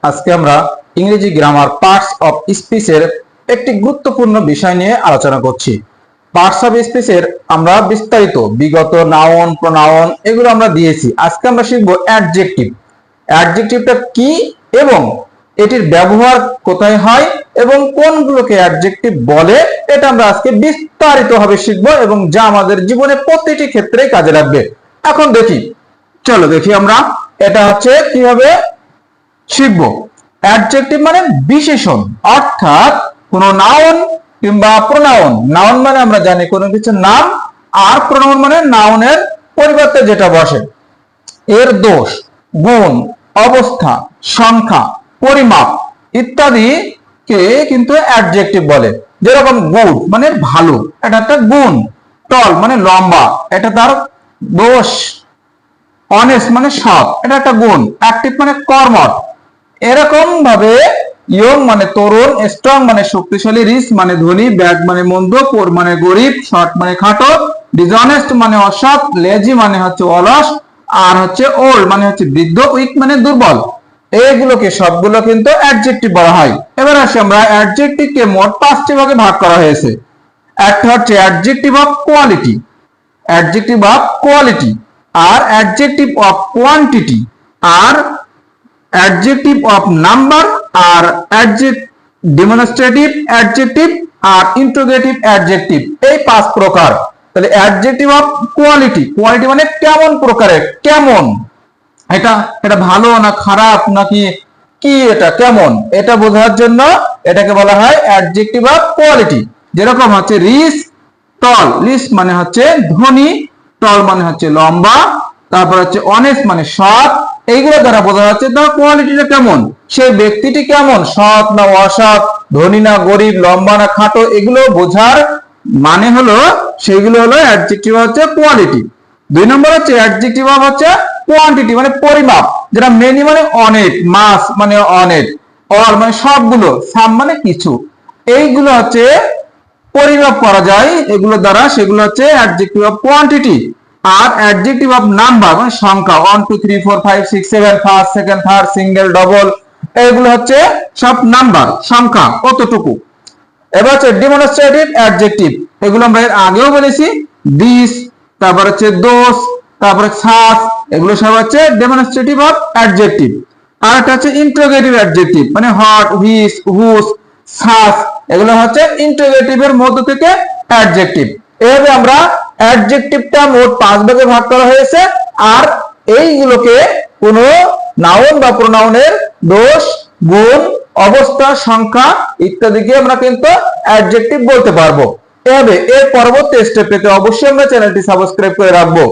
আজকে আমরা ইংরেজি গ্রামার পার্টস অফ স্পিচের একটি গুরুত্বপূর্ণ বিষয় নিয়ে আলোচনা করছি। পার্টস অফ স্পিচের আমরা বিস্তারিত বিগত নাউন, প্রোনাউন এগুলো আমরা দিয়েছি। আজকে আমরা শিখব অ্যাডজেক্টিভ। অ্যাডজেক্টিভটা কি এবং এটির ব্যবহার কোথায় হয় এবং কোনগুলোকে অ্যাডজেক্টিভ বলে, এটা আমরা আজকে বিস্তারিতভাবে শিখব এবং যা আমাদের জীবনে প্রতিটি ক্ষেত্রে কাজে লাগবে। এখন চলো দেখি আমরা এটা হচ্ছে কিভাবে শিখব। অ্যাডজেক্টিভ মানে বিশেষণ, অর্থাৎ কোন নাউন কিংবা প্রোনাউন। নাউন মানে আমরা জানি কোনো কিছু নাম, আর প্রোনাউন মানে নাউনের পরিবর্তে যেটা বসে। এর দোষ, গুণ, অবস্থা, সংখ্যা, পরিমাপ ইত্যাদি কে কিন্তু অ্যাডজেক্টিভ বলে। যেরকম গুড মানে ভালো, এটা একটা গুণ। টল মানে লম্বা, এটা তার দোষ। অনেস্ট মানে সৎ, এটা একটা গুণ। অ্যাক্টিভ মানে কর্মঠ। এরকম ভাবে ইয়ং মানে তরুণ, স্ট্রং মানে শক্তিশালী, রিচ মানে ধনী, ব্যাড মানে মন্দ, পোর মানে গরিব, শর্ট মানে খাটো, ডিসঅনেস্ট মানে অসৎ, লেজি মানে হচ্ছে অলস, আর হচ্ছে ওল্ড মানে হচ্ছে বৃদ্ধ, উইক মানে দুর্বল। এইগুলোকে সবগুলো কিন্তু অ্যাডজেক্টিভ বলা হয়। এবার আসি আমরা অ্যাডজেক্টিভ কে মোট 5টি ভাগে ভাগ করা হয়েছে। একটা হচ্ছে adjective of quality, adjective of quality, আর অ্যাডজেক্টিভ অফ কোয়ান্টিটি, আর অ্যাডজেক্টিভ অফ নাম্বার, আর ডেমনস্ট্রেটিভ অ্যাডজেক্টিভ, আর ইন্টারোগেটিভ অ্যাডজেক্টিভ। এই 5 প্রকার। তাহলে অ্যাডজেক্টিভ অফ কোয়ালিটি, কোয়ালিটি মানে কেমন প্রকারের, কেমন, এটা ভালো না খারাপ নাকি কি, এটা কেমন, এটা বোঝার জন্য এটাকে বলা হয় অ্যাডজেক্টিভ অফ কোয়ালিটি। যেরকম হচ্ছে রিচ, টল, রিচ মানে হচ্ছে ধনী, টল মানে হচ্ছে লম্বা, তারপর হচ্ছে অনেস্ট মানে সৎ। এইগুলো দ্বারা বোঝা যাচ্ছে তার কোয়ালিটিটা কেমন, সেই ব্যক্তিটি কেমন, সৎ না অসৎ, ধনী না গরিব, লম্বা না খাটো, এগুলো বোঝার মানে হলো সেগুলো হলো অ্যাডজেক্টিভ হচ্ছে কোয়ালিটি। 2 নম্বর হচ্ছে অ্যাডজেক্টিভ হচ্ছে কোয়ান্টিটি মানে পরিমাপ। যেটা মেনি মানে অনেক, মাস মানে অনেক, অল মানে সবগুলো, সাম মানে কিছু। এইগুলো হচ্ছে পরিমাপ করা যায় এগুলো দ্বারা, সেগুলো হচ্ছে অ্যাডজেক্টিভ অফ কোয়ান্টিটি। আর অ্যাডজেক্টিভ অফ নাম্বার মানে সংখ্যা, 1 2 3 4 5 6 7, first, second, third, single, double, এগুলো হচ্ছে সব নাম্বার, সংখ্যা, কতটুকু। এবার হচ্ছে ডেমনস্ট্রেটিভ অ্যাডজেক্টিভ, এগুলো আমরা এর আগেও বলেছি। দিস, তারপর হচ্ছে দোস, তারপরে সাস, এগুলো সব হচ্ছে ডেমনস্ট্রেটিভ অফ অ্যাডজেক্টিভ। আর একটা হচ্ছে ইন্টারোগেটিভ অ্যাডজেক্টিভ মানে হোয়াট, হুইচ, হুস, সাস, এগুলো হচ্ছে ইন্টারোগেটিভ এর মধ্য থেকে অ্যাডজেক্টিভ। এভাবে আমরা অ্যাডজেক্টিভটা মোট 5 ভাগে ভাগ করা হয়েছে। আর এইগুলোকে কোনো নাউন বা প্রোনাউনের দোষ, গুণ, অবস্থা, সংখ্যা ইত্যাদিকে আমরা কিন্তু অ্যাডজেক্টিভ বলতে পারবো। এভাবে এর পরবর্তী স্টেপ পেতে অবশ্যই আমরা চ্যানেলটি সাবস্ক্রাইব করে রাখবো।